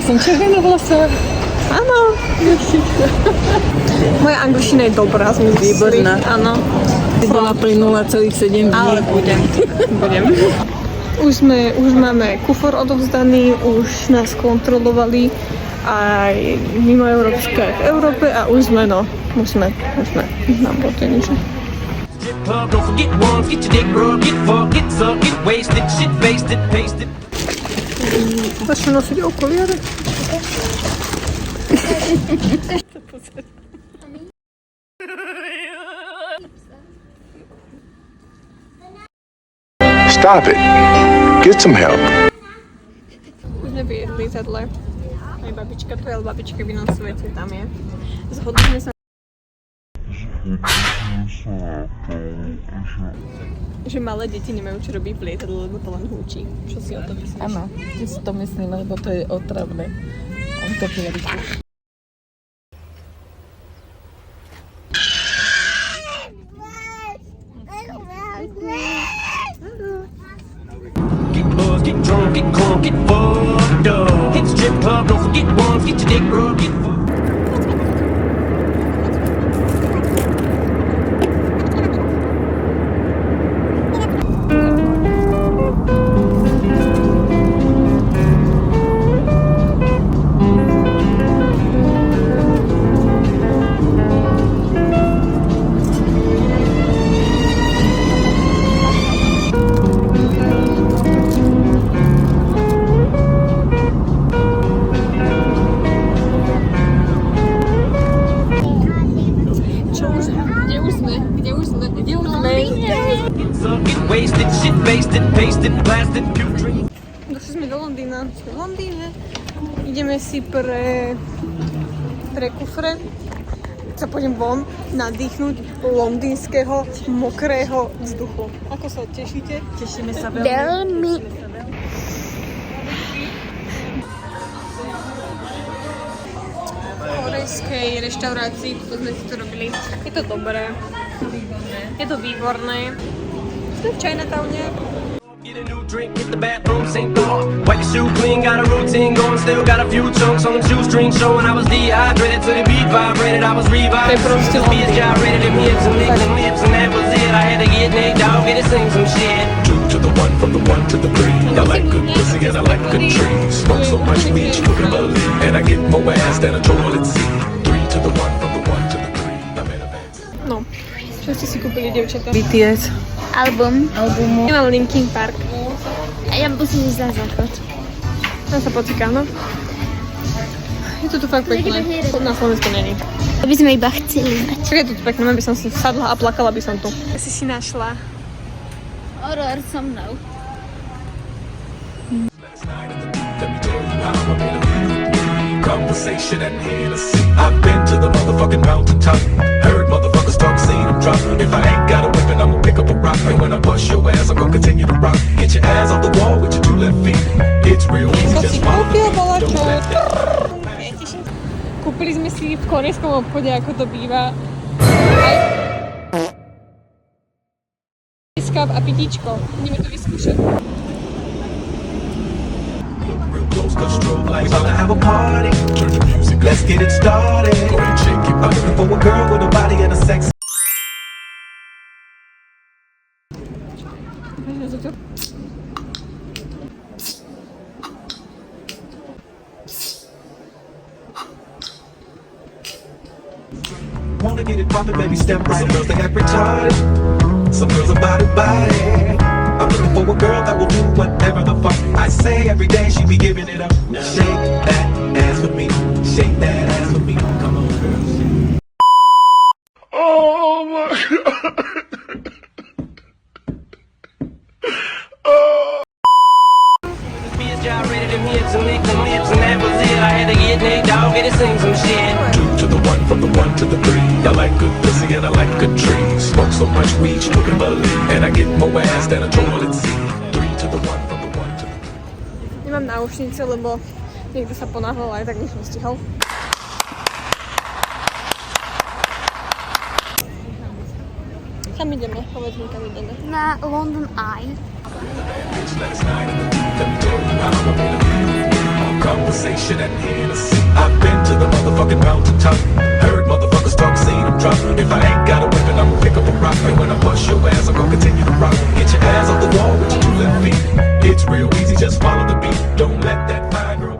som červenovlasá. Áno. Moja angličtina je dobrá, som myslí. Výborná. Áno. Si bola pri 0,7 dní. Ale budem. Už máme kufor odovzdaný, už nás kontrolovali aj mimo Európske v Európe a už sme, musíme, nám bolo to niečo. Začne nosiť okuliare. Stop it. Get some help. Už sme v lietadle. Aj babička tu je, ale babička v inom svete tam je. Zhodli sme sa, že malé deti nemajú čo robiť v lietadle, lebo to len húči. Čo si o to myslíš? Áno, ty si to myslím, lebo to je otravné. On to verí. Get drunk, get crunk, get fucked up. Hit the strip club, don't forget once, get your dick rubbed, get fucked. Došli sme do Londýna, sme v Londýne, ideme si pre kufre, sa pôjdem von nadýchnuť londýnskeho mokrého vzduchu. Ako sa tešíte? Tešíme sa veľmi. V korejskej reštaurácii, tu sme si to robili. Je to dobré. Je to výborné. Sme v Chinatowne. Get a new drink, hit the bathroom, sink the hall. Wipe your shoe clean, got a routine going. Still got a few chunks on the shoestring showing. I was dehydrated to the beat vibrated. I was revived. Просто Beers gyrated in hips and licking lips, and that was it. I had to get Nate Dogg, get to sing some shit. 2 to the 1, from the 1 to the 3. I like good pussy and I like good trees. Smoke so much weed you can believe. And I get more ass than a toilet seat. 3 to the 1, from the 1 to the 3. I'm in a band. No, čo ste si kúpili, dievčatá? BTS. Albumu. Ja mám Linkin Park. A ja musím ísť na záchod. Tam sa pocíka, no. Je to tu fakt pekné. To na Slovensku není. To by sme iba chceli mať. Čo je tu pekné, by som si sadla a plakala by som tu. Ja si našla. Horor so mnou. Let me tell you how I made a leave. Conversation and Hennessy. I've been to the motherfucking mountaintop. Heard motherfuckers talk, seen them drop. If I ain't got a weapon, I'ma pick up a rock. And when I bust your ass, I'm gonna continue to rock. Get your ass off the wall with your 2 left feet. It's real easy, Čo si just follow kúpil, the bola beat. čo? Don't let that Kúpili sme si v korejskom obchode, ako to býva, aj iskap a pitíčko. Ideme to vyskúšať. real close, cause strobe lights. We about to have a party. Turn the music, let's get it started. Go ahead, shake it. I'm looking for a girl with a body and a sex. Wanna get it poppin', baby, step right. Some girls, they act retarded. Some girls are body. I'm looking for a girl that will do whatever the fuck I say every day. She be giving it up. Shake that ass for me. Shake that ass for me. Come on, girl. Oh my God. Beers gyrated in hips and licking lips, and that was it. I had to get Nate Dogg, get to sing some shit. 2 to the 1, from the 1 to the 3. I like good pussy and I like good trees. Smoke so much weed you can believe. And I get more ass than a toilet seat. 3 to the 1, from the 1 to the 3. Nemám náušnice, lebo niekto sa ponáhľal aj tak než som stihol. Kam ideme? Povedz mi, kam ideme. Na London Eye. Last night in the beat, let me tell you how I made a leave. conversation and Hennessy. I've been to the motherfucking mountaintop. Heard motherfuckers talk, seen them drop. If I ain't got a weapon, I'ma pick up a rock. And when I bust your ass, I'm gonna continue to rock. Get your ass off the wall with your 2 left feet. It's real easy, just follow the beat. Don't let that fine girl